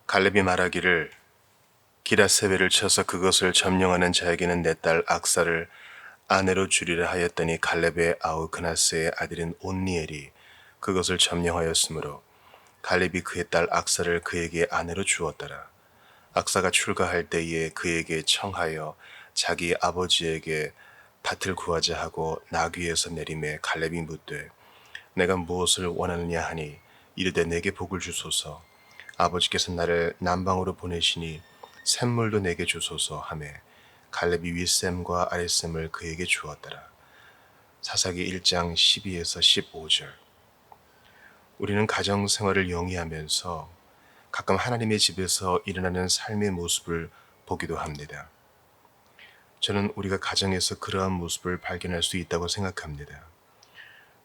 갈렙이 말하기를 기라세벨을 쳐서 그것을 점령하는 자에게는 내 딸 악사를 아내로 주리라 하였더니 갈렙의 아우 그나스의 아들인 온니엘이 그것을 점령하였으므로 갈렙이 그의 딸 악사를 그에게 아내로 주었더라. 악사가 출가할 때에 그에게 청하여 자기 아버지에게 밭을 구하자 하고 나귀에서 내림에 갈렙이 묻되 내가 무엇을 원하느냐 하니 이르되 내게 복을 주소서. 아버지께서 나를 남방으로 보내시니 샘물도 내게 주소서 하매 갈렙이 윗샘과 아랫샘을 그에게 주었더라. 사사기 1장 12에서 15절. 우리는 가정생활을 영위하면서 가끔 하나님의 집에서 일어나는 삶의 모습을 보기도 합니다. 저는 우리가 가정에서 그러한 모습을 발견할 수 있다고 생각합니다.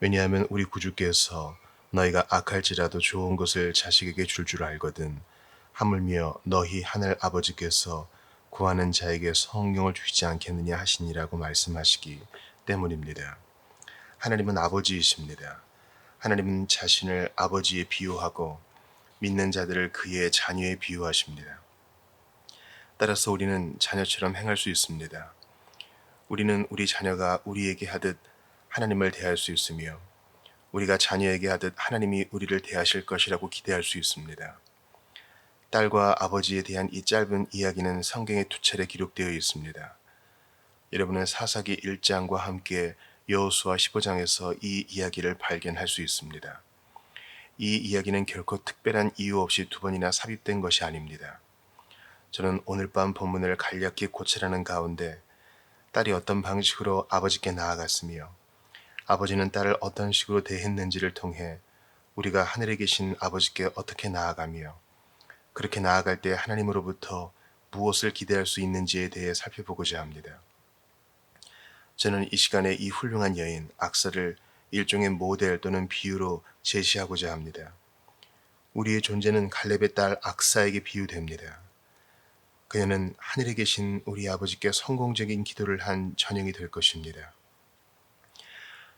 왜냐하면 우리 구주께서 너희가 악할지라도 좋은 것을 자식에게 줄 알거든 하물며 너희 하늘 아버지께서 구하는 자에게 성령을 주시지 않겠느냐 하시니라고 말씀하시기 때문입니다. 하나님은 아버지이십니다. 하나님은 자신을 아버지에 비유하고 믿는 자들을 그의 자녀에 비유하십니다. 따라서 우리는 자녀처럼 행할 수 있습니다. 우리는 우리 자녀가 우리에게 하듯 하나님을 대할 수 있으며 우리가 자녀에게 하듯 하나님이 우리를 대하실 것이라고 기대할 수 있습니다. 딸과 아버지에 대한 이 짧은 이야기는 성경에 두 차례 기록되어 있습니다. 여러분은 사사기 1장과 함께 여호수아 15장에서 이 이야기를 발견할 수 있습니다. 이 이야기는 결코 특별한 이유 없이 두 번이나 삽입된 것이 아닙니다. 저는 오늘 밤 본문을 간략히 고찰하는 가운데 딸이 어떤 방식으로 아버지께 나아갔으며 아버지는 딸을 어떤 식으로 대했는지를 통해 우리가 하늘에 계신 아버지께 어떻게 나아가며 그렇게 나아갈 때 하나님으로부터 무엇을 기대할 수 있는지에 대해 살펴보고자 합니다. 저는 이 시간에 이 훌륭한 여인 악사를 일종의 모델 또는 비유로 제시하고자 합니다. 우리의 존재는 갈렙의 딸 악사에게 비유됩니다. 그녀는 하늘에 계신 우리 아버지께 성공적인 기도를 한 전형이 될 것입니다.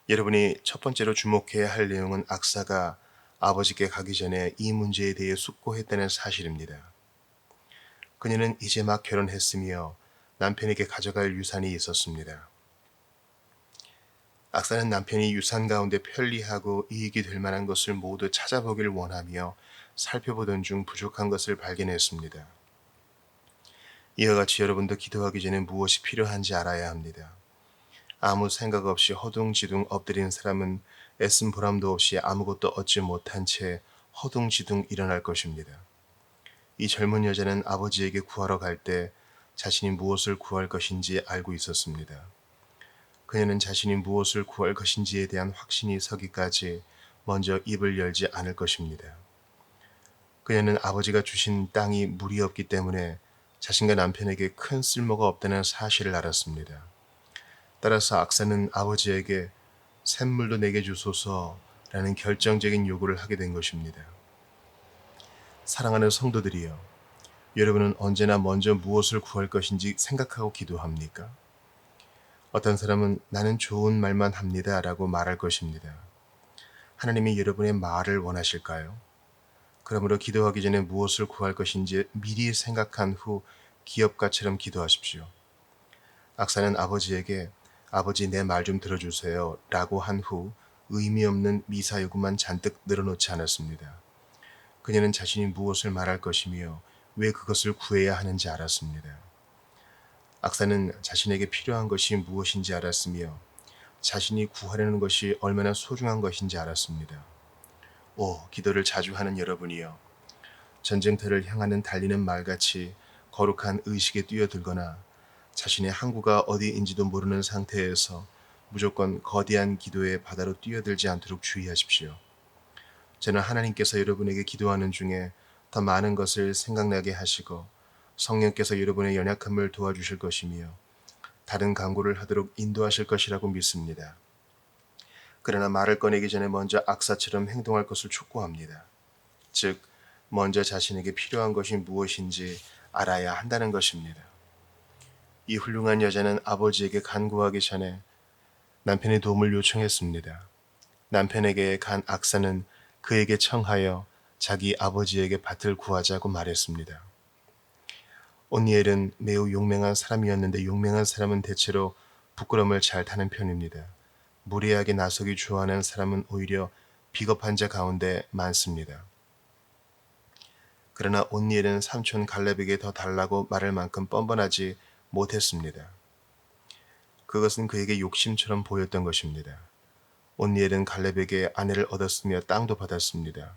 여러분이 첫 번째로 주목해야 할 내용은 악사가 아버지께 가기 전에 이 문제에 대해 숙고했다는 사실입니다. 그녀는 이제 막 결혼했으며 남편에게 가져갈 유산이 있었습니다. 악사는 남편이 유산 가운데 편리하고 이익이 될 만한 것을 모두 찾아보길 원하며 살펴보던 중 부족한 것을 발견했습니다. 이와 같이 여러분도 기도하기 전에 무엇이 필요한지 알아야 합니다. 아무 생각 없이 허둥지둥 엎드린 사람은 애쓴 보람도 없이 아무것도 얻지 못한 채 허둥지둥 일어날 것입니다. 이 젊은 여자는 아버지에게 구하러 갈 때 자신이 무엇을 구할 것인지 알고 있었습니다. 그녀는 자신이 무엇을 구할 것인지에 대한 확신이 서기까지 먼저 입을 열지 않을 것입니다. 그녀는 아버지가 주신 땅이 물이 없기 때문에 자신과 남편에게 큰 쓸모가 없다는 사실을 알았습니다. 따라서 악사는 아버지에게 샘물도 내게 주소서라는 결정적인 요구를 하게 된 것입니다. 사랑하는 성도들이여, 여러분은 언제나 먼저 무엇을 구할 것인지 생각하고 기도합니까? 어떤 사람은 나는 좋은 말만 합니다 라고 말할 것입니다. 하나님이 여러분의 말을 원하실까요? 그러므로 기도하기 전에 무엇을 구할 것인지 미리 생각한 후 기업가처럼 기도하십시오. 악사는 아버지에게 아버지 내 말 좀 들어주세요 라고 한 후 의미 없는 미사 요구만 잔뜩 늘어놓지 않았습니다. 그녀는 자신이 무엇을 말할 것이며 왜 그것을 구해야 하는지 알았습니다. 악사는 자신에게 필요한 것이 무엇인지 알았으며 자신이 구하려는 것이 얼마나 소중한 것인지 알았습니다. 기도를 자주 하는 여러분이여, 전쟁터를 향하는 달리는 말같이 거룩한 의식에 뛰어들거나 자신의 항구가 어디인지도 모르는 상태에서 무조건 거대한 기도의 바다로 뛰어들지 않도록 주의하십시오. 저는 하나님께서 여러분에게 기도하는 중에 더 많은 것을 생각나게 하시고 성령께서 여러분의 연약함을 도와주실 것이며 다른 간구를 하도록 인도하실 것이라고 믿습니다. 그러나 말을 꺼내기 전에 먼저 악사처럼 행동할 것을 촉구합니다. 즉, 먼저 자신에게 필요한 것이 무엇인지 알아야 한다는 것입니다. 이 훌륭한 여자는 아버지에게 간구하기 전에 남편의 도움을 요청했습니다. 남편에게 간 악사는 그에게 청하여 자기 아버지에게 밭을 구하자고 말했습니다. 온니엘은 매우 용맹한 사람이었는데 용맹한 사람은 대체로 부끄럼을 잘 타는 편입니다. 무리하게 나서기 좋아하는 사람은 오히려 비겁한 자 가운데 많습니다. 그러나 온니엘은 삼촌 갈렙에게 더 달라고 말할 만큼 뻔뻔하지 못했습니다. 그것은 그에게 욕심처럼 보였던 것입니다. 온니엘은 갈렙에게 아내를 얻었으며 땅도 받았습니다.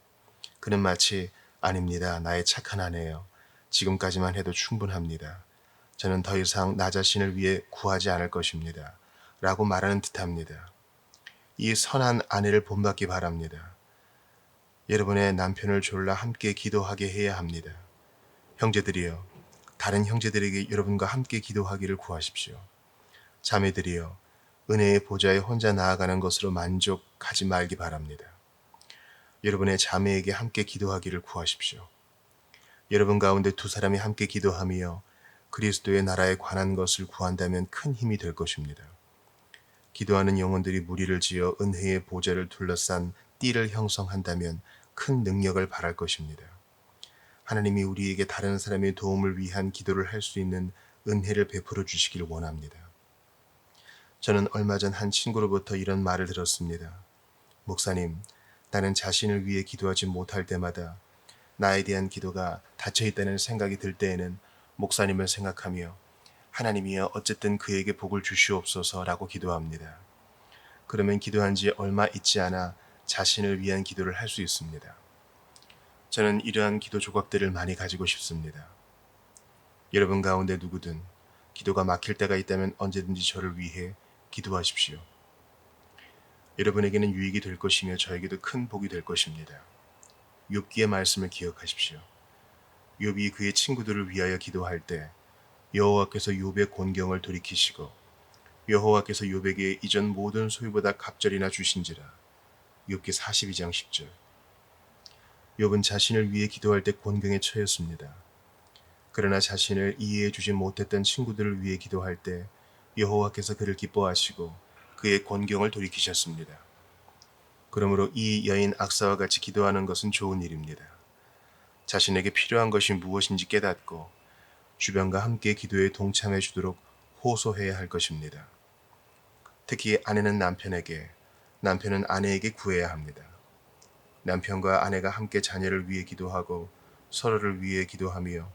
그는 마치 아닙니다. 나의 착한 아내요. 지금까지만 해도 충분합니다. 저는 더 이상 나 자신을 위해 구하지 않을 것입니다. 라고 말하는 듯합니다. 이 선한 아내를 본받기 바랍니다. 여러분의 남편을 졸라 함께 기도하게 해야 합니다. 형제들이여, 다른 형제들에게 여러분과 함께 기도하기를 구하십시오. 자매들이여, 은혜의 보좌에 혼자 나아가는 것으로 만족하지 말기 바랍니다. 여러분의 자매에게 함께 기도하기를 구하십시오. 여러분 가운데 두 사람이 함께 기도하며 그리스도의 나라에 관한 것을 구한다면 큰 힘이 될 것입니다. 기도하는 영혼들이 무리를 지어 은혜의 보좌를 둘러싼 띠를 형성한다면 큰 능력을 발할 것입니다. 하나님이 우리에게 다른 사람의 도움을 위한 기도를 할 수 있는 은혜를 베풀어 주시길 원합니다. 저는 얼마 전 한 친구로부터 이런 말을 들었습니다. 목사님, 나는 자신을 위해 기도하지 못할 때마다 나에 대한 기도가 닫혀있다는 생각이 들 때에는 목사님을 생각하며 하나님이여 어쨌든 그에게 복을 주시옵소서라고 기도합니다. 그러면 기도한 지 얼마 있지 않아 자신을 위한 기도를 할 수 있습니다. 저는 이러한 기도 조각들을 많이 가지고 싶습니다. 여러분 가운데 누구든 기도가 막힐 때가 있다면 언제든지 저를 위해 기도하십시오. 여러분에게는 유익이 될 것이며 저에게도 큰 복이 될 것입니다. 욥기의 말씀을 기억하십시오. 욥이 그의 친구들을 위하여 기도할 때 여호와께서 욥의 곤경을 돌이키시고 여호와께서 욥에게 이전 모든 소유보다 갑절이나 주신지라. 욥기 42장 10절. 욥은 자신을 위해 기도할 때 곤경에 처했습니다. 그러나 자신을 이해해 주지 못했던 친구들을 위해 기도할 때 여호와께서 그를 기뻐하시고 그의 곤경을 돌이키셨습니다. 그러므로 이 여인 악사와 같이 기도하는 것은 좋은 일입니다. 자신에게 필요한 것이 무엇인지 깨닫고 주변과 함께 기도에 동참해 주도록 호소해야 할 것입니다. 특히 아내는 남편에게, 남편은 아내에게 구해야 합니다. 남편과 아내가 함께 자녀를 위해 기도하고 서로를 위해 기도하며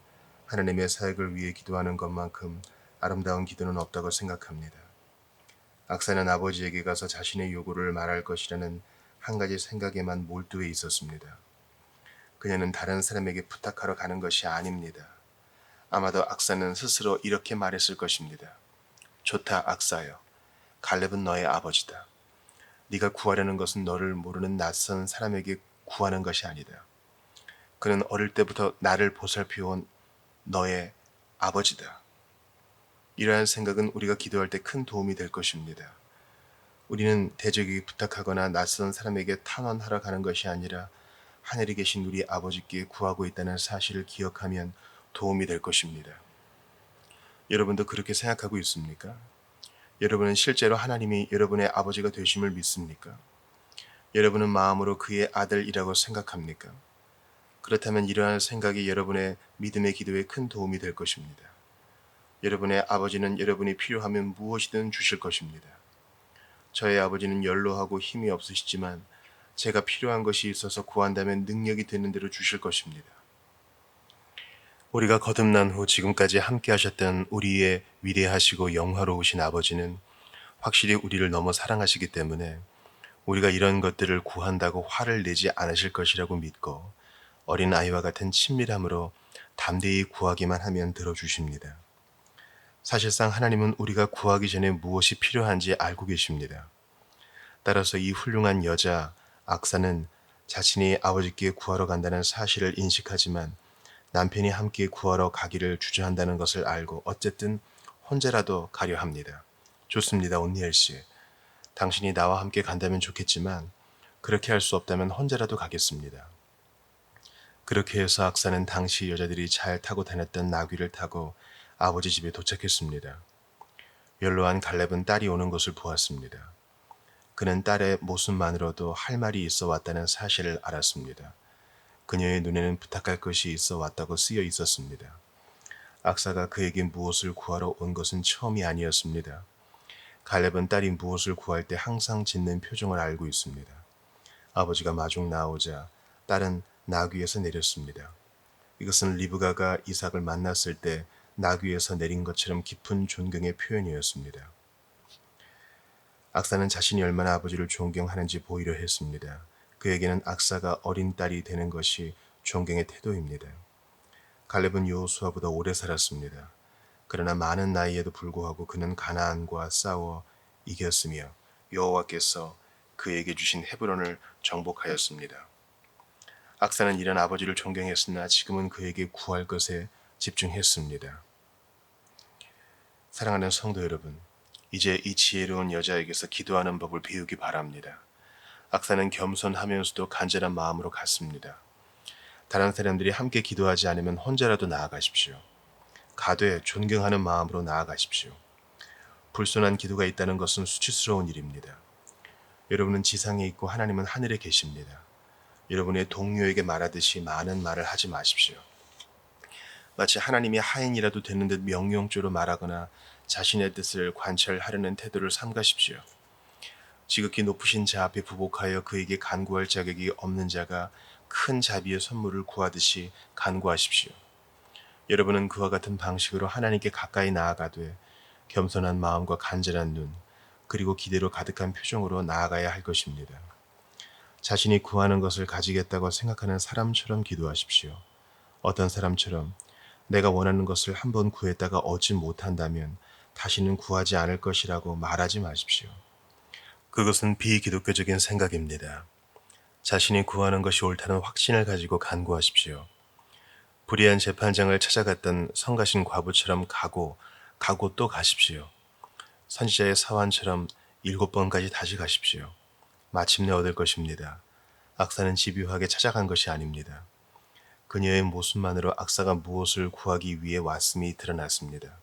하나님의 사역을 위해 기도하는 것만큼 아름다운 기도는 없다고 생각합니다. 악사는 아버지에게 가서 자신의 요구를 말할 것이라는 한 가지 생각에만 몰두해 있었습니다. 그녀는 다른 사람에게 부탁하러 가는 것이 아닙니다. 아마도 악사는 스스로 이렇게 말했을 것입니다. 좋다, 악사여. 갈렙은 너의 아버지다. 네가 구하려는 것은 너를 모르는 낯선 사람에게 구하는 것이 아니다. 그는 어릴 때부터 나를 보살펴온 너의 아버지다. 이러한 생각은 우리가 기도할 때 큰 도움이 될 것입니다. 우리는 대적에게 부탁하거나 낯선 사람에게 탄원하러 가는 것이 아니라 하늘에 계신 우리 아버지께 구하고 있다는 사실을 기억하면 도움이 될 것입니다. 여러분도 그렇게 생각하고 있습니까? 여러분은 실제로 하나님이 여러분의 아버지가 되심을 믿습니까? 여러분은 마음으로 그의 아들이라고 생각합니까? 그렇다면 이러한 생각이 여러분의 믿음의 기도에 큰 도움이 될 것입니다. 여러분의 아버지는 여러분이 필요하면 무엇이든 주실 것입니다. 저의 아버지는 연로하고 힘이 없으시지만 제가 필요한 것이 있어서 구한다면 능력이 되는 대로 주실 것입니다. 우리가 거듭난 후 지금까지 함께 하셨던 우리의 위대하시고 영화로우신 아버지는 확실히 우리를 너무 사랑하시기 때문에 우리가 이런 것들을 구한다고 화를 내지 않으실 것이라고 믿고 어린 아이와 같은 친밀함으로 담대히 구하기만 하면 들어주십니다. 사실상 하나님은 우리가 구하기 전에 무엇이 필요한지 알고 계십니다. 따라서 이 훌륭한 여자 악사는 자신이 아버지께 구하러 간다는 사실을 인식하지만 남편이 함께 구하러 가기를 주저한다는 것을 알고 어쨌든 혼자라도 가려 합니다. 좋습니다, 온니엘 씨. 당신이 나와 함께 간다면 좋겠지만 그렇게 할 수 없다면 혼자라도 가겠습니다. 그렇게 해서 악사는 당시 여자들이 잘 타고 다녔던 나귀를 타고 아버지 집에 도착했습니다. 연로한 갈렙은 딸이 오는 것을 보았습니다. 그는 딸의 모습만으로도 할 말이 있어 왔다는 사실을 알았습니다. 그녀의 눈에는 부탁할 것이 있어 왔다고 쓰여 있었습니다. 악사가 그에게 무엇을 구하러 온 것은 처음이 아니었습니다. 갈렙은 딸이 무엇을 구할 때 항상 짓는 표정을 알고 있습니다. 아버지가 마중 나오자 딸은 나귀에서 내렸습니다. 이것은 리브가가 이삭을 만났을 때 나귀에서 내린 것처럼 깊은 존경의 표현이었습니다. 악사는 자신이 얼마나 아버지를 존경하는지 보이려 했습니다. 그에게는 악사가 어린 딸이 되는 것이 존경의 태도입니다. 갈렙은 여호수아보다 오래 살았습니다. 그러나 많은 나이에도 불구하고 그는 가나안과 싸워 이겼으며 여호와께서 그에게 주신 헤브론을 정복하였습니다. 악사는 이런 아버지를 존경했으나 지금은 그에게 구할 것에 집중했습니다. 사랑하는 성도 여러분, 이제 이 지혜로운 여자에게서 기도하는 법을 배우기 바랍니다. 악사는 겸손하면서도 간절한 마음으로 갔습니다. 다른 사람들이 함께 기도하지 않으면 혼자라도 나아가십시오. 가되 존경하는 마음으로 나아가십시오. 불손한 기도가 있다는 것은 수치스러운 일입니다. 여러분은 지상에 있고 하나님은 하늘에 계십니다. 여러분의 동료에게 말하듯이 많은 말을 하지 마십시오. 마치 하나님이 하인이라도 되는 듯 명령조로 말하거나 자신의 뜻을 관철하려는 태도를 삼가십시오. 지극히 높으신 자 앞에 부복하여 그에게 간구할 자격이 없는 자가 큰 자비의 선물을 구하듯이 간구하십시오. 여러분은 그와 같은 방식으로 하나님께 가까이 나아가되 겸손한 마음과 간절한 눈, 그리고 기대로 가득한 표정으로 나아가야 할 것입니다. 자신이 구하는 것을 가지겠다고 생각하는 사람처럼 기도하십시오. 어떤 사람처럼 내가 원하는 것을 한번 구했다가 얻지 못한다면 다시는 구하지 않을 것이라고 말하지 마십시오. 그것은 비기독교적인 생각입니다. 자신이 구하는 것이 옳다는 확신을 가지고 간구하십시오. 불의한 재판장을 찾아갔던 성가신 과부처럼 가고 또 가십시오. 선지자의 사환처럼 7번까지 다시 가십시오. 마침내 얻을 것입니다. 악사는 집요하게 찾아간 것이 아닙니다. 그녀의 모습만으로 악사가 무엇을 구하기 위해 왔음이 드러났습니다.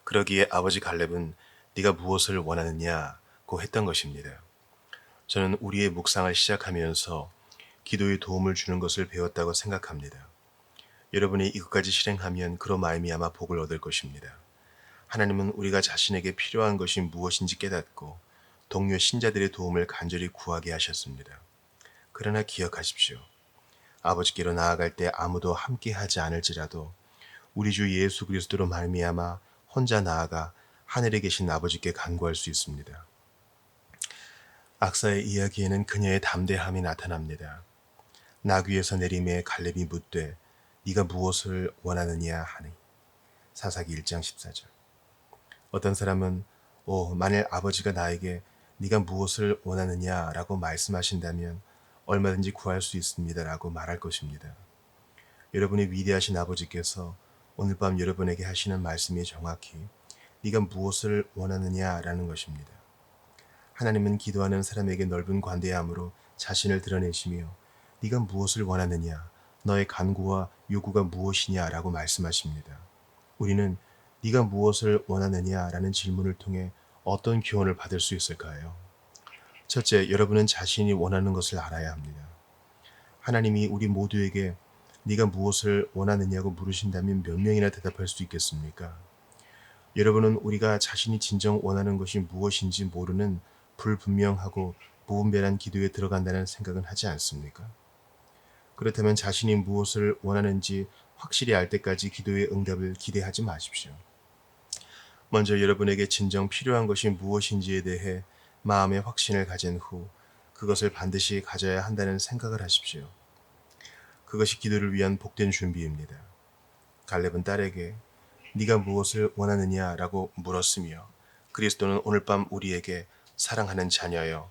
그러기에 아버지 갈렙은 네가 무엇을 원하느냐고 했던 것입니다. 저는 우리의 묵상을 시작하면서 기도의 도움을 주는 것을 배웠다고 생각합니다. 여러분이 이것까지 실행하면 그로 말미암아 복을 얻을 것입니다. 하나님은 우리가 자신에게 필요한 것이 무엇인지 깨닫고 동료 신자들의 도움을 간절히 구하게 하셨습니다. 그러나 기억하십시오. 아버지께로 나아갈 때 아무도 함께하지 않을지라도 우리 주 예수 그리스도로 말미암아 혼자 나아가 하늘에 계신 아버지께 간구할 수 있습니다. 악사의 이야기에는 그녀의 담대함이 나타납니다. 나귀에서 내림에 갈렙이 묻되 네가 무엇을 원하느냐 하니. 사사기 1장 14절. 어떤 사람은 만일 아버지가 나에게 네가 무엇을 원하느냐라고 말씀하신다면 얼마든지 구할 수 있습니다라고 말할 것입니다. 여러분의 위대하신 아버지께서 오늘 밤 여러분에게 하시는 말씀이 정확히 네가 무엇을 원하느냐라는 것입니다. 하나님은 기도하는 사람에게 넓은 관대함으로 자신을 드러내시며 네가 무엇을 원하느냐, 너의 간구와 요구가 무엇이냐라고 말씀하십니다. 우리는 네가 무엇을 원하느냐라는 질문을 통해 어떤 교훈을 받을 수 있을까요? 첫째, 여러분은 자신이 원하는 것을 알아야 합니다. 하나님이 우리 모두에게 네가 무엇을 원하느냐고 물으신다면 몇 명이나 대답할 수 있겠습니까? 여러분은 우리가 자신이 진정 원하는 것이 무엇인지 모르는 불분명하고 무분별한 기도에 들어간다는 생각은 하지 않습니까? 그렇다면 자신이 무엇을 원하는지 확실히 알 때까지 기도의 응답을 기대하지 마십시오. 먼저 여러분에게 진정 필요한 것이 무엇인지에 대해 마음의 확신을 가진 후 그것을 반드시 가져야 한다는 생각을 하십시오. 그것이 기도를 위한 복된 준비입니다. 갈렙은 딸에게 네가 무엇을 원하느냐라고 물었으며 그리스도는 오늘 밤 우리에게 사랑하는 자녀여,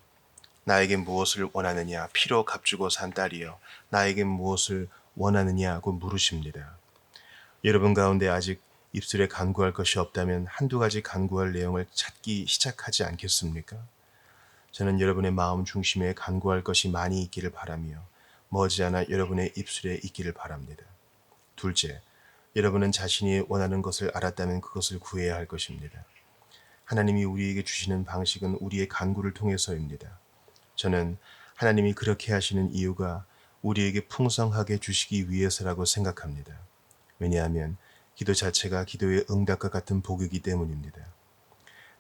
나에게 무엇을 원하느냐, 피로 값주고 산 딸이여, 나에게 무엇을 원하느냐고 물으십니다. 여러분 가운데 아직 입술에 간구할 것이 없다면 한두 가지 간구할 내용을 찾기 시작하지 않겠습니까? 저는 여러분의 마음 중심에 간구할 것이 많이 있기를 바라며 머지않아 여러분의 입술에 있기를 바랍니다. 둘째, 여러분은 자신이 원하는 것을 알았다면 그것을 구해야 할 것입니다. 하나님이 우리에게 주시는 방식은 우리의 간구를 통해서입니다. 저는 하나님이 그렇게 하시는 이유가 우리에게 풍성하게 주시기 위해서라고 생각합니다. 왜냐하면 기도 자체가 기도의 응답과 같은 복이기 때문입니다.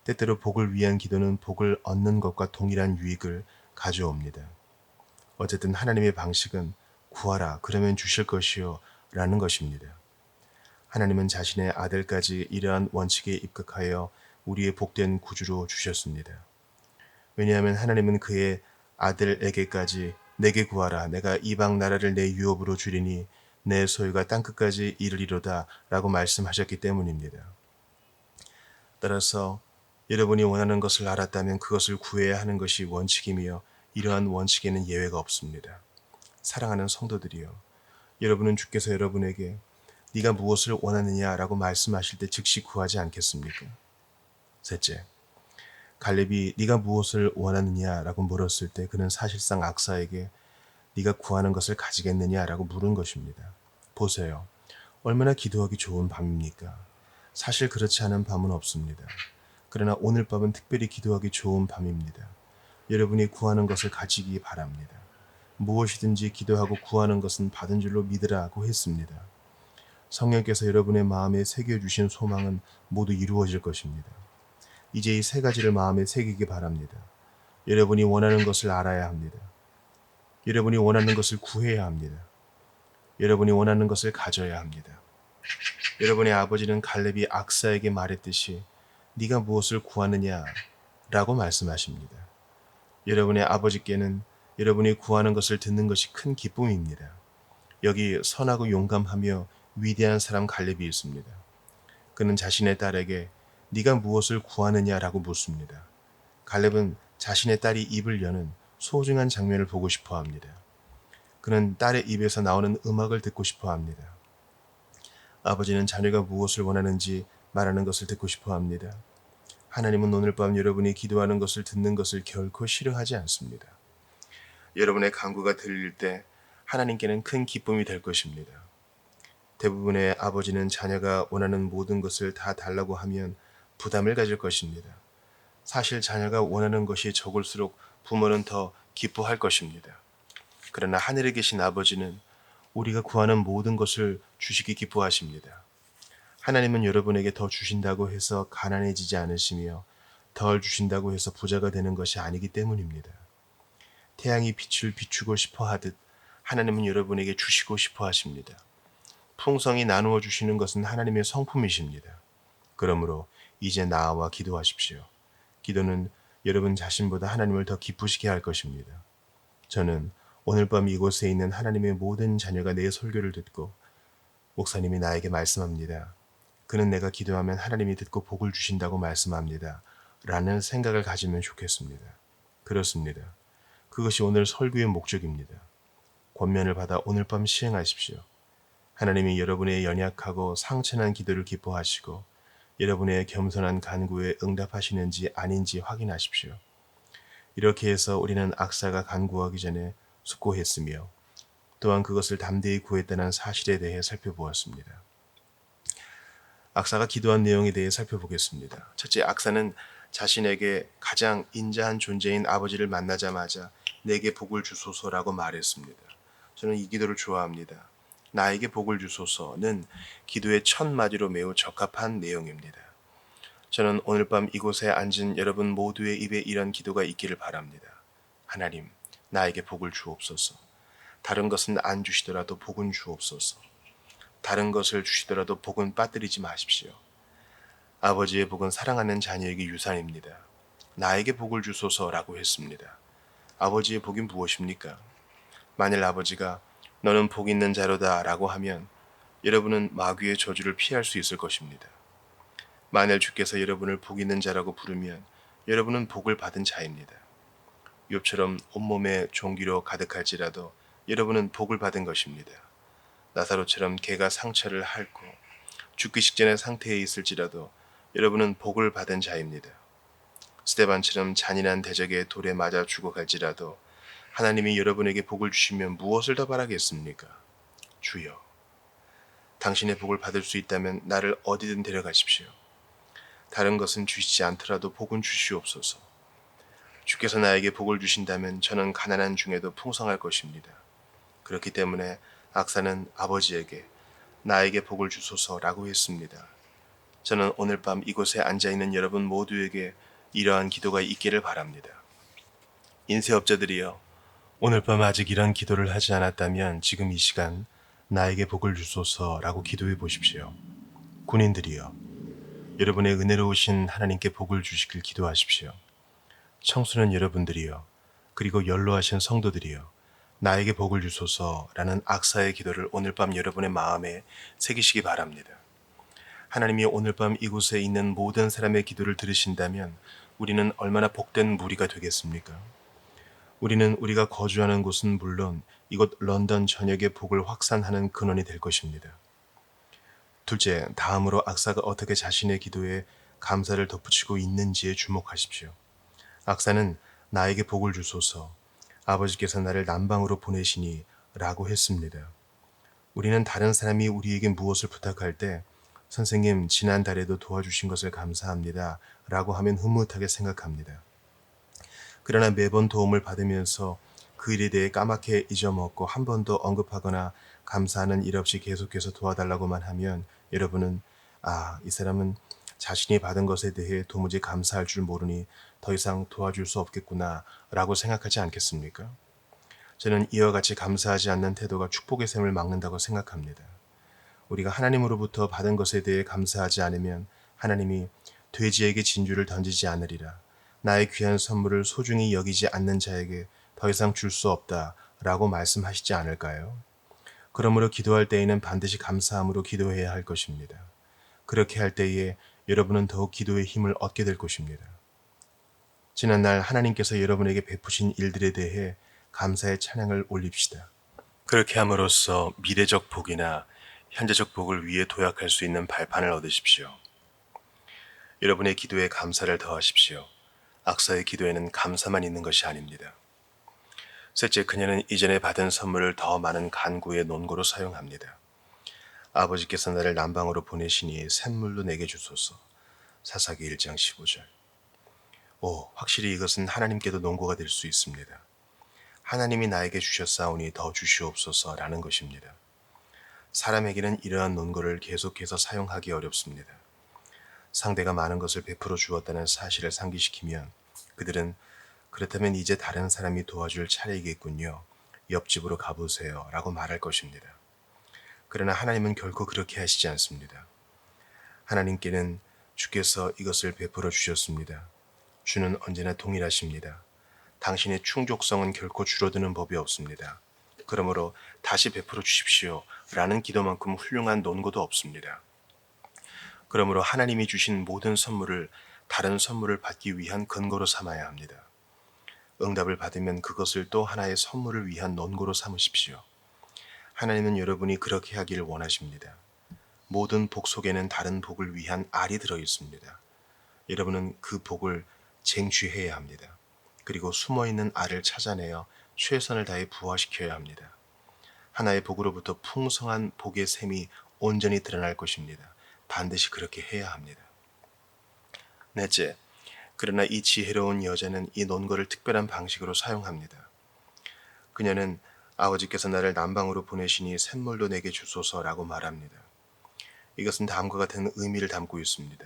때때로 복을 위한 기도는 복을 얻는 것과 동일한 유익을 가져옵니다. 어쨌든 하나님의 방식은 구하라 그러면 주실 것이요 라는 것입니다. 하나님은 자신의 아들까지 이러한 원칙에 입각하여 우리의 복된 구주로 주셨습니다. 왜냐하면 하나님은 그의 아들에게까지 내게 구하라 내가 이방 나라를 내 유업으로 주리니 내 소유가 땅끝까지 이르리로다 라고 말씀하셨기 때문입니다. 따라서 여러분이 원하는 것을 알았다면 그것을 구해야 하는 것이 원칙이며 이러한 원칙에는 예외가 없습니다. 사랑하는 성도들이여, 여러분은 주께서 여러분에게 네가 무엇을 원하느냐라고 말씀하실 때 즉시 구하지 않겠습니까? 셋째, 갈렙이 네가 무엇을 원하느냐라고 물었을 때 그는 사실상 악사에게 네가 구하는 것을 가지겠느냐라고 물은 것입니다. 보세요. 얼마나 기도하기 좋은 밤입니까? 사실 그렇지 않은 밤은 없습니다. 그러나 오늘 밤은 특별히 기도하기 좋은 밤입니다. 여러분이 구하는 것을 가지기 바랍니다. 무엇이든지 기도하고 구하는 것은 받은 줄로 믿으라고 했습니다. 성령께서 여러분의 마음에 새겨주신 소망은 모두 이루어질 것입니다. 이제 이 세 가지를 마음에 새기기 바랍니다. 여러분이 원하는 것을 알아야 합니다. 여러분이 원하는 것을 구해야 합니다. 여러분이 원하는 것을 가져야 합니다. 여러분의 아버지는 갈렙이 악사에게 말했듯이 네가 무엇을 구하느냐 라고 말씀하십니다. 여러분의 아버지께는 여러분이 구하는 것을 듣는 것이 큰 기쁨입니다. 여기 선하고 용감하며 위대한 사람 갈렙이 있습니다. 그는 자신의 딸에게 네가 무엇을 구하느냐라고 묻습니다. 갈렙은 자신의 딸이 입을 여는 소중한 장면을 보고 싶어 합니다. 그는 딸의 입에서 나오는 음악을 듣고 싶어 합니다. 아버지는 자녀가 무엇을 원하는지 말하는 것을 듣고 싶어 합니다. 하나님은 오늘 밤 여러분이 기도하는 것을 듣는 것을 결코 싫어하지 않습니다. 여러분의 간구가 들릴 때 하나님께는 큰 기쁨이 될 것입니다. 대부분의 아버지는 자녀가 원하는 모든 것을 다 달라고 하면 부담을 가질 것입니다. 사실 자녀가 원하는 것이 적을수록 부모는 더 기뻐할 것입니다. 그러나 하늘에 계신 아버지는 우리가 구하는 모든 것을 주시기 기뻐하십니다. 하나님은 여러분에게 더 주신다고 해서 가난해지지 않으시며 덜 주신다고 해서 부자가 되는 것이 아니기 때문입니다. 태양이 빛을 비추고 싶어 하듯 하나님은 여러분에게 주시고 싶어 하십니다. 풍성히 나누어 주시는 것은 하나님의 성품이십니다. 그러므로 이제 나와 기도하십시오. 기도는 여러분 자신보다 하나님을 더 기쁘시게 할 것입니다. 저는 오늘 밤 이곳에 있는 하나님의 모든 자녀가 내 설교를 듣고 목사님이 나에게 말씀합니다. 그는 내가 기도하면 하나님이 듣고 복을 주신다고 말씀합니다. 라는 생각을 가지면 좋겠습니다. 그렇습니다. 그것이 오늘 설교의 목적입니다. 권면을 받아 오늘 밤 시행하십시오. 하나님이 여러분의 연약하고 상처난 기도를 기뻐하시고 여러분의 겸손한 간구에 응답하시는지 아닌지 확인하십시오. 이렇게 해서 우리는 악사가 간구하기 전에 숙고했으며 또한 그것을 담대히 구했다는 사실에 대해 살펴보았습니다. 악사가 기도한 내용에 대해 살펴보겠습니다. 첫째, 악사는 자신에게 가장 인자한 존재인 아버지를 만나자마자 내게 복을 주소서라고 말했습니다. 저는 이 기도를 좋아합니다. 나에게 복을 주소서는 기도의 첫 마디로 매우 적합한 내용입니다. 저는 오늘 밤 이곳에 앉은 여러분 모두의 입에 이런 기도가 있기를 바랍니다. 하나님, 나에게 복을 주옵소서. 다른 것은 안 주시더라도 복은 주옵소서. 다른 것을 주시더라도 복은 빠뜨리지 마십시오. 아버지의 복은 사랑하는 자녀에게 유산입니다. 나에게 복을 주소서라고 했습니다. 아버지의 복이 무엇입니까? 만일 아버지가 너는 복 있는 자로다 라고 하면 여러분은 마귀의 저주를 피할 수 있을 것입니다. 만일 주께서 여러분을 복 있는 자라고 부르면 여러분은 복을 받은 자입니다. 욥처럼 온몸에 종기로 가득할지라도 여러분은 복을 받은 것입니다. 나사로처럼 개가 상처를 핥고 죽기 직전의 상태에 있을지라도 여러분은 복을 받은 자입니다. 스데반처럼 잔인한 대적의 돌에 맞아 죽어갈지라도 하나님이 여러분에게 복을 주시면 무엇을 더 바라겠습니까? 주여, 당신의 복을 받을 수 있다면 나를 어디든 데려가십시오. 다른 것은 주시지 않더라도 복은 주시옵소서. 주께서 나에게 복을 주신다면 저는 가난한 중에도 풍성할 것입니다. 그렇기 때문에 악사는 아버지에게 나에게 복을 주소서라고 했습니다. 저는 오늘 밤 이곳에 앉아있는 여러분 모두에게 이러한 기도가 있기를 바랍니다. 인쇄업자들이여, 오늘 밤 아직 이런 기도를 하지 않았다면 지금 이 시간 나에게 복을 주소서라고 기도해 보십시오. 군인들이여, 여러분의 은혜로우신 하나님께 복을 주시길 기도하십시오. 청소년 여러분들이여, 그리고 연로하신 성도들이여, 나에게 복을 주소서라는 악사의 기도를 오늘 밤 여러분의 마음에 새기시기 바랍니다. 하나님이 오늘 밤 이곳에 있는 모든 사람의 기도를 들으신다면 우리는 얼마나 복된 무리가 되겠습니까? 우리는 우리가 거주하는 곳은 물론 이곳 런던 전역의 복을 확산하는 근원이 될 것입니다. 둘째, 다음으로 악사가 어떻게 자신의 기도에 감사를 덧붙이고 있는지에 주목하십시오. 악사는 나에게 복을 주소서, 아버지께서 나를 남방으로 보내시니 라고 했습니다. 우리는 다른 사람이 우리에게 무엇을 부탁할 때 선생님, 지난달에도 도와주신 것을 감사합니다 라고 하면 흐뭇하게 생각합니다. 그러나 매번 도움을 받으면서 그 일에 대해 까맣게 잊어먹고 한 번도 언급하거나 감사하는 일 없이 계속해서 도와달라고만 하면 여러분은 이 사람은 자신이 받은 것에 대해 도무지 감사할 줄 모르니 더 이상 도와줄 수 없겠구나 라고 생각하지 않겠습니까? 저는 이와 같이 감사하지 않는 태도가 축복의 샘을 막는다고 생각합니다. 우리가 하나님으로부터 받은 것에 대해 감사하지 않으면 하나님이 돼지에게 진주를 던지지 않으리라. 나의 귀한 선물을 소중히 여기지 않는 자에게 더 이상 줄 수 없다 라고 말씀하시지 않을까요? 그러므로 기도할 때에는 반드시 감사함으로 기도해야 할 것입니다. 그렇게 할 때에 여러분은 더욱 기도의 힘을 얻게 될 것입니다. 지난날 하나님께서 여러분에게 베푸신 일들에 대해 감사의 찬양을 올립시다. 그렇게 함으로써 미래적 복이나 현재적 복을 위해 도약할 수 있는 발판을 얻으십시오. 여러분의 기도에 감사를 더하십시오. 악사의 기도에는 감사만 있는 것이 아닙니다. 셋째, 그녀는 이전에 받은 선물을 더 많은 간구의 논고로 사용합니다. 아버지께서 나를 남방으로 보내시니 샘물로 내게 주소서. 사사기 1장 15절. 확실히 이것은 하나님께도 논고가 될 수 있습니다. 하나님이 나에게 주셨사오니 더 주시옵소서라는 것입니다. 사람에게는 이러한 논거를 계속해서 사용하기 어렵습니다. 상대가 많은 것을 베풀어 주었다는 사실을 상기시키면 그들은 그렇다면 이제 다른 사람이 도와줄 차례이겠군요. 옆집으로 가보세요 라고 말할 것입니다. 그러나 하나님은 결코 그렇게 하시지 않습니다. 하나님께는 주께서 이것을 베풀어 주셨습니다. 주는 언제나 동일하십니다. 당신의 충족성은 결코 줄어드는 법이 없습니다. 그러므로 다시 베풀어 주십시오 라는 기도만큼 훌륭한 논고도 없습니다. 그러므로 하나님이 주신 모든 선물을 다른 선물을 받기 위한 근거로 삼아야 합니다. 응답을 받으면 그것을 또 하나의 선물을 위한 논고로 삼으십시오. 하나님은 여러분이 그렇게 하기를 원하십니다. 모든 복 속에는 다른 복을 위한 알이 들어 있습니다. 여러분은 그 복을 쟁취해야 합니다. 그리고 숨어있는 알을 찾아내어 최선을 다해 부화시켜야 합니다. 하나의 복으로부터 풍성한 복의 샘이 온전히 드러날 것입니다. 반드시 그렇게 해야 합니다. 넷째, 그러나 이 지혜로운 여자는 이 논거를 특별한 방식으로 사용합니다. 그녀는 아버지께서 나를 남방으로 보내시니 샘물로 내게 주소서라고 말합니다. 이것은 다음과 같은 의미를 담고 있습니다.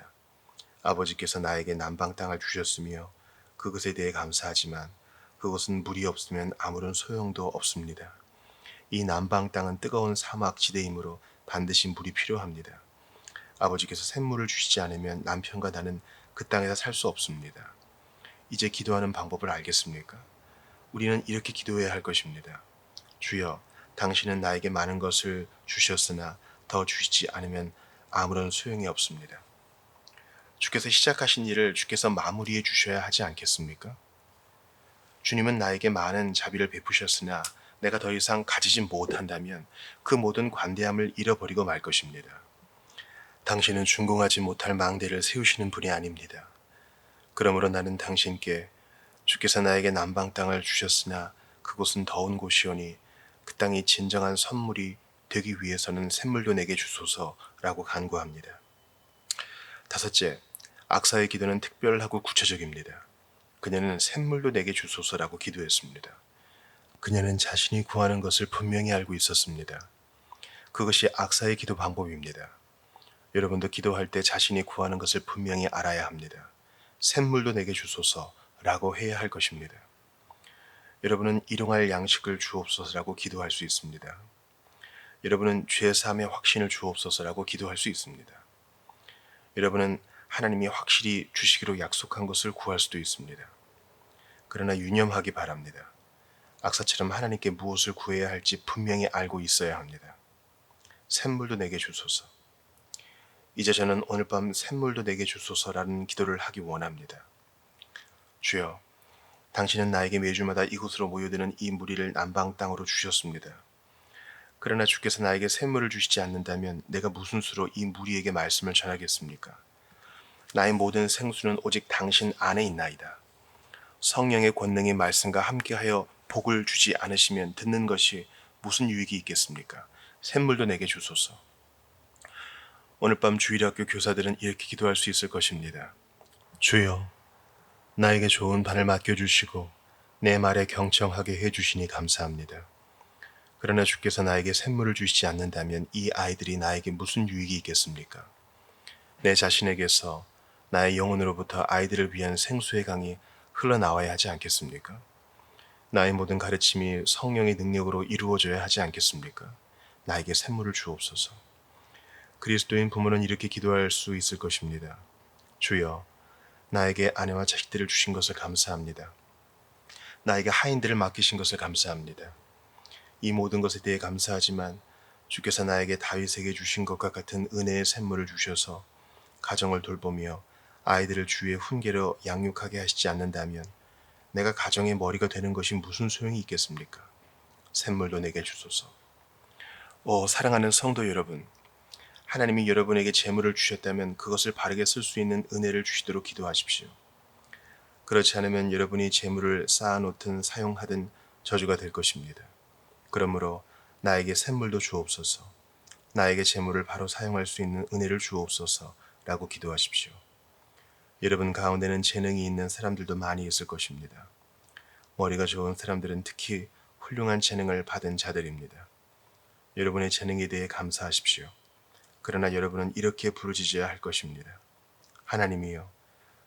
아버지께서 나에게 남방 땅을 주셨으며 그것에 대해 감사하지만 그것은 물이 없으면 아무런 소용도 없습니다. 이 남방 땅은 뜨거운 사막 지대이므로 반드시 물이 필요합니다. 아버지께서 샘물을 주시지 않으면 남편과 나는 그 땅에서 살 수 없습니다. 이제 기도하는 방법을 알겠습니까? 우리는 이렇게 기도해야 할 것입니다. 주여, 당신은 나에게 많은 것을 주셨으나 더 주시지 않으면 아무런 소용이 없습니다. 주께서 시작하신 일을 주께서 마무리해 주셔야 하지 않겠습니까? 주님은 나에게 많은 자비를 베푸셨으나 내가 더 이상 가지지 못한다면 그 모든 관대함을 잃어버리고 말 것입니다. 당신은 준공하지 못할 망대를 세우시는 분이 아닙니다. 그러므로 나는 당신께 주께서 나에게 남방 땅을 주셨으나 그곳은 더운 곳이오니 그 땅이 진정한 선물이 되기 위해서는 샘물도 내게 주소서라고 간구합니다. 다섯째, 악사의 기도는 특별하고 구체적입니다. 그녀는 샘물도 내게 주소서라고 기도했습니다. 그녀는 자신이 구하는 것을 분명히 알고 있었습니다. 그것이 악사의 기도 방법입니다. 여러분도 기도할 때 자신이 구하는 것을 분명히 알아야 합니다. 샘물도 내게 주소서라고 해야 할 것입니다. 여러분은 일용할 양식을 주옵소서라고 기도할 수 있습니다. 여러분은 죄사함의 확신을 주옵소서라고 기도할 수 있습니다. 여러분은 하나님이 확실히 주시기로 약속한 것을 구할 수도 있습니다. 그러나 유념하기 바랍니다. 악사처럼 하나님께 무엇을 구해야 할지 분명히 알고 있어야 합니다. 샘물도 내게 주소서. 이제 저는 오늘 밤 샘물도 내게 주소서라는 기도를 하기 원합니다. 주여, 당신은 나에게 매주마다 이곳으로 모여드는 이 무리를 남방 땅으로 주셨습니다. 그러나 주께서 나에게 샘물을 주시지 않는다면 내가 무슨 수로 이 무리에게 말씀을 전하겠습니까? 나의 모든 생수는 오직 당신 안에 있나이다. 성령의 권능의 말씀과 함께하여 복을 주지 않으시면 듣는 것이 무슨 유익이 있겠습니까? 샘물도 내게 주소서. 오늘 밤 주일학교 교사들은 이렇게 기도할 수 있을 것입니다. 주여, 나에게 좋은 반을 맡겨주시고 내 말에 경청하게 해주시니 감사합니다. 그러나 주께서 나에게 샘물을 주시지 않는다면 이 아이들이 나에게 무슨 유익이 있겠습니까? 내 자신에게서 나의 영혼으로부터 아이들을 위한 생수의 강이 흘러나와야 하지 않겠습니까? 나의 모든 가르침이 성령의 능력으로 이루어져야 하지 않겠습니까? 나에게 샘물을 주옵소서. 그리스도인 부모는 이렇게 기도할 수 있을 것입니다. 주여, 나에게 아내와 자식들을 주신 것을 감사합니다. 나에게 하인들을 맡기신 것을 감사합니다. 이 모든 것에 대해 감사하지만 주께서 나에게 다윗에게 주신 것과 같은 은혜의 샘물을 주셔서 가정을 돌보며 아이들을 주의 훈계로 양육하게 하시지 않는다면 내가 가정의 머리가 되는 것이 무슨 소용이 있겠습니까? 샘물도 내게 주소서. 사랑하는 성도 여러분, 하나님이 여러분에게 재물을 주셨다면 그것을 바르게 쓸 수 있는 은혜를 주시도록 기도하십시오. 그렇지 않으면 여러분이 재물을 쌓아놓든 사용하든 저주가 될 것입니다. 그러므로 나에게 샘물도 주옵소서, 나에게 재물을 바로 사용할 수 있는 은혜를 주옵소서라고 기도하십시오. 여러분 가운데는 재능이 있는 사람들도 많이 있을 것입니다. 머리가 좋은 사람들은 특히 훌륭한 재능을 받은 자들입니다. 여러분의 재능에 대해 감사하십시오. 그러나 여러분은 이렇게 부르짖어야 할 것입니다. 하나님이여,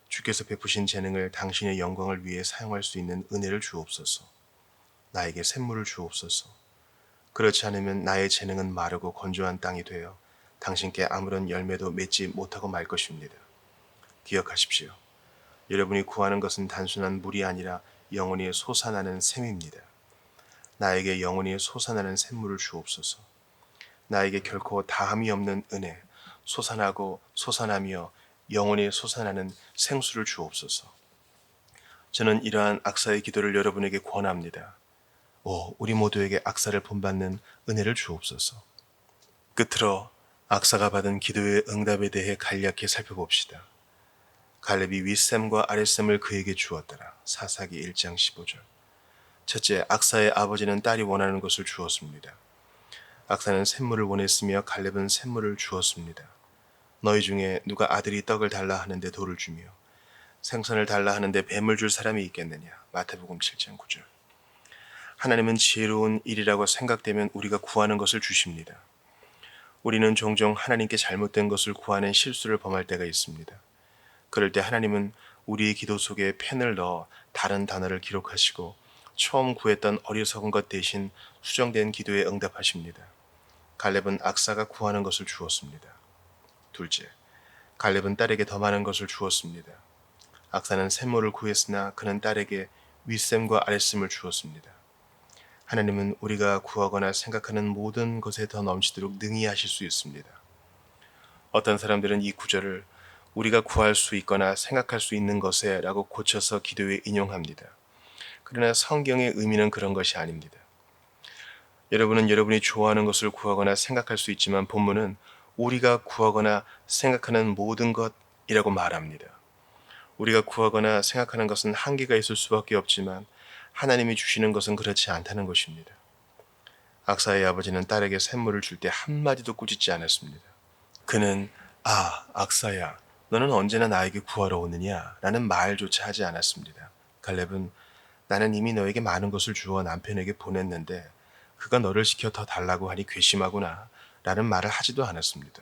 주께서 베푸신 재능을 당신의 영광을 위해 사용할 수 있는 은혜를 주옵소서. 나에게 샘물을 주옵소서. 그렇지 않으면 나의 재능은 마르고 건조한 땅이 되어 당신께 아무런 열매도 맺지 못하고 말 것입니다. 기억하십시오. 여러분이 구하는 것은 단순한 물이 아니라 영원히 솟아나는 샘입니다. 나에게 영원히 솟아나는 샘물을 주옵소서. 나에게 결코 다함이 없는 은혜, 솟아나고 솟아나며 영원히 솟아나는 생수를 주옵소서. 저는 이러한 악사의 기도를 여러분에게 권합니다. 우리 모두에게 악사를 본받는 은혜를 주옵소서. 끝으로 악사가 받은 기도의 응답에 대해 간략히 살펴봅시다. 갈렙이 윗샘과 아랫샘을 그에게 주었더라. 사사기 1장 15절. 첫째, 악사의 아버지는 딸이 원하는 것을 주었습니다. 악사는 샘물을 원했으며 갈렙은 샘물을 주었습니다. 너희 중에 누가 아들이 떡을 달라 하는데 돌을 주며 생선을 달라 하는데 뱀을 줄 사람이 있겠느냐. 마태복음 7장 9절. 하나님은 지혜로운 일이라고 생각되면 우리가 구하는 것을 주십니다. 우리는 종종 하나님께 잘못된 것을 구하는 실수를 범할 때가 있습니다. 그럴 때 하나님은 우리의 기도 속에 펜을 넣어 다른 단어를 기록하시고 처음 구했던 어리석은 것 대신 수정된 기도에 응답하십니다. 갈렙은 악사가 구하는 것을 주었습니다. 둘째, 갈렙은 딸에게 더 많은 것을 주었습니다. 악사는 샘물을 구했으나 그는 딸에게 윗샘과 아랫샘을 주었습니다. 하나님은 우리가 구하거나 생각하는 모든 것에 더 넘치도록 능히 하실 수 있습니다. 어떤 사람들은 이 구절을 우리가 구할 수 있거나 생각할 수 있는 것에 라고 고쳐서 기도에 인용합니다. 그러나 성경의 의미는 그런 것이 아닙니다. 여러분은 여러분이 좋아하는 것을 구하거나 생각할 수 있지만 본문은 우리가 구하거나 생각하는 모든 것이라고 말합니다. 우리가 구하거나 생각하는 것은 한계가 있을 수밖에 없지만 하나님이 주시는 것은 그렇지 않다는 것입니다. 악사의 아버지는 딸에게 샘물을 줄 때 한마디도 꾸짖지 않았습니다. 그는 악사야, 너는 언제나 나에게 구하러 오느냐 라는 말조차 하지 않았습니다. 갈렙은 나는 이미 너에게 많은 것을 주어 남편에게 보냈는데 그가 너를 시켜 더 달라고 하니 괘씸하구나 라는 말을 하지도 않았습니다.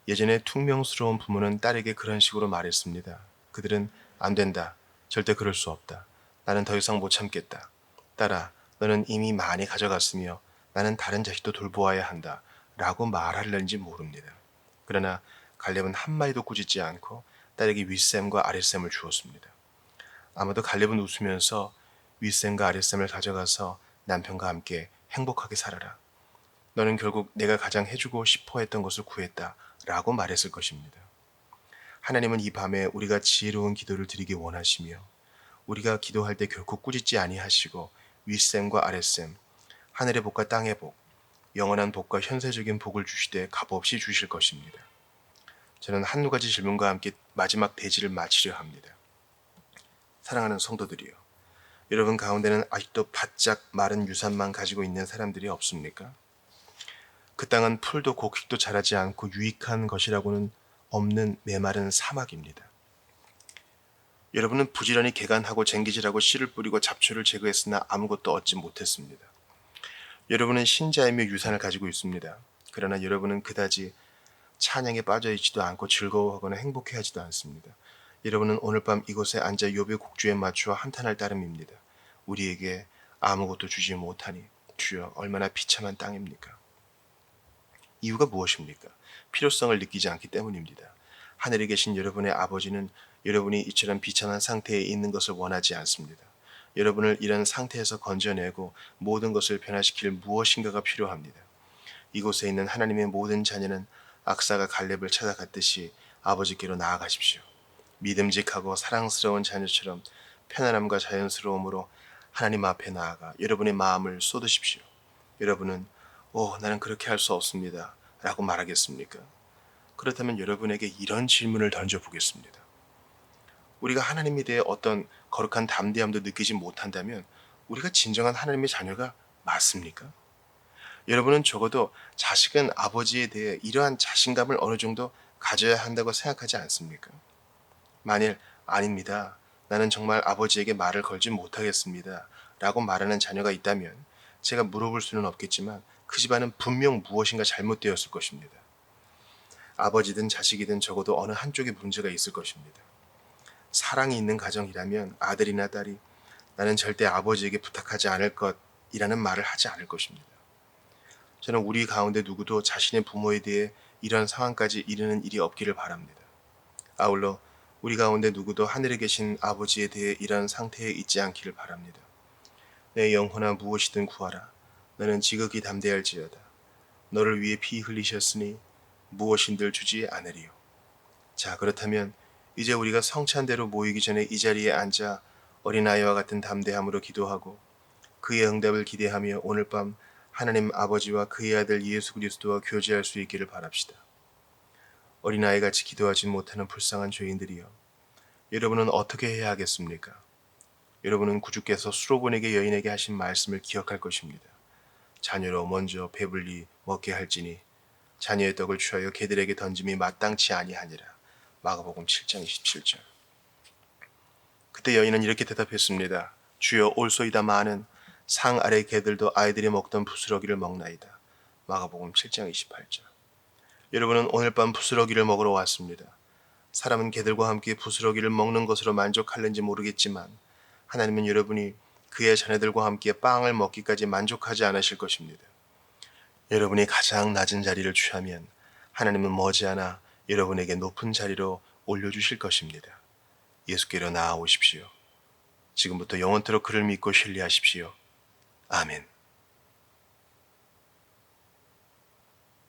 예전에 퉁명스러운 부모는 딸에게 그런 식으로 말했습니다. 그들은 안 된다. 절대 그럴 수 없다. 나는 더 이상 못 참겠다. 딸아, 너는 이미 많이 가져갔으며 나는 다른 자식도 돌보아야 한다. 라고 말하려는지 모릅니다. 그러나 갈렙은 한마디도 꾸짖지 않고 딸에게 윗셈과 아랫셈을 주었습니다. 아마도 갈렙은 웃으면서 윗셈과 아랫셈을 가져가서 남편과 함께 행복하게 살아라. 너는 결국 내가 가장 해주고 싶어 했던 것을 구했다. 라고 말했을 것입니다. 하나님은 이 밤에 우리가 지혜로운 기도를 드리기 원하시며 우리가 기도할 때 결코 꾸짖지 아니하시고 윗셈과 아랫셈, 하늘의 복과 땅의 복, 영원한 복과 현세적인 복을 주시되 값없이 주실 것입니다. 저는 한두 가지 질문과 함께 마지막 대지를 마치려 합니다. 사랑하는 성도들이여, 여러분 가운데는 아직도 바짝 마른 유산만 가지고 있는 사람들이 없습니까? 그 땅은 풀도 곡식도 자라지 않고 유익한 것이라고는 없는 메마른 사막입니다. 여러분은 부지런히 개간하고 쟁기질하고 씨를 뿌리고 잡초를 제거했으나 아무것도 얻지 못했습니다. 여러분은 신자이며 유산을 가지고 있습니다. 그러나 여러분은 그다지 찬양에 빠져있지도 않고 즐거워하거나 행복해하지도 않습니다. 여러분은 오늘 밤 이곳에 앉아 욥의 곡주에 맞추어 한탄할 따름입니다. 우리에게 아무것도 주지 못하니 주여 얼마나 비참한 땅입니까? 이유가 무엇입니까? 필요성을 느끼지 않기 때문입니다. 하늘에 계신 여러분의 아버지는 여러분이 이처럼 비참한 상태에 있는 것을 원하지 않습니다. 여러분을 이런 상태에서 건져내고 모든 것을 변화시킬 무엇인가가 필요합니다. 이곳에 있는 하나님의 모든 자녀는 악사가 갈렙을 찾아갔듯이 아버지께로 나아가십시오. 믿음직하고 사랑스러운 자녀처럼 편안함과 자연스러움으로 하나님 앞에 나아가 여러분의 마음을 쏟으십시오. 여러분은 나는 그렇게 할 수 없습니다. 라고 말하겠습니까? 그렇다면 여러분에게 이런 질문을 던져보겠습니다. 우리가 하나님에 대해 어떤 거룩한 담대함도 느끼지 못한다면 우리가 진정한 하나님의 자녀가 맞습니까? 여러분은 적어도 자식은 아버지에 대해 이러한 자신감을 어느 정도 가져야 한다고 생각하지 않습니까? 만일 아닙니다. 나는 정말 아버지에게 말을 걸지 못하겠습니다. 라고 말하는 자녀가 있다면 제가 물어볼 수는 없겠지만 그 집안은 분명 무엇인가 잘못되었을 것입니다. 아버지든 자식이든 적어도 어느 한쪽에 문제가 있을 것입니다. 사랑이 있는 가정이라면 아들이나 딸이 나는 절대 아버지에게 부탁하지 않을 것이라는 말을 하지 않을 것입니다. 저는 우리 가운데 누구도 자신의 부모에 대해 이런 상황까지 이르는 일이 없기를 바랍니다. 아울러 우리 가운데 누구도 하늘에 계신 아버지에 대해 이런 상태에 있지 않기를 바랍니다. 내 영혼아 무엇이든 구하라. 너는 지극히 담대할지어다. 너를 위해 피 흘리셨으니 무엇인들 주지 않으리요. 자, 그렇다면 이제 우리가 성찬대로 모이기 전에 이 자리에 앉아 어린아이와 같은 담대함으로 기도하고 그의 응답을 기대하며 오늘 밤 하나님 아버지와 그의 아들 예수 그리스도와 교제할 수 있기를 바랍시다. 어린아이같이 기도하지 못하는 불쌍한 죄인들이여, 여러분은 어떻게 해야 하겠습니까? 여러분은 구주께서 수로보내게 여인에게 하신 말씀을 기억할 것입니다. 자녀로 먼저 배불리 먹게 할지니 자녀의 떡을 취하여 개들에게 던짐이 마땅치 아니하니라. 마가복음 7장 27절. 그때 여인은 이렇게 대답했습니다. 주여 올소이다. 마는 상 아래 개들도 아이들이 먹던 부스러기를 먹나이다. 마가복음 7장 28절. 여러분은 오늘 밤 부스러기를 먹으러 왔습니다. 사람은 개들과 함께 부스러기를 먹는 것으로 만족할는지 모르겠지만 하나님은 여러분이 그의 자녀들과 함께 빵을 먹기까지 만족하지 않으실 것입니다. 여러분이 가장 낮은 자리를 취하면 하나님은 머지않아 여러분에게 높은 자리로 올려주실 것입니다. 예수께로 나아오십시오. 지금부터 영원토록 그를 믿고 신뢰하십시오. 아멘.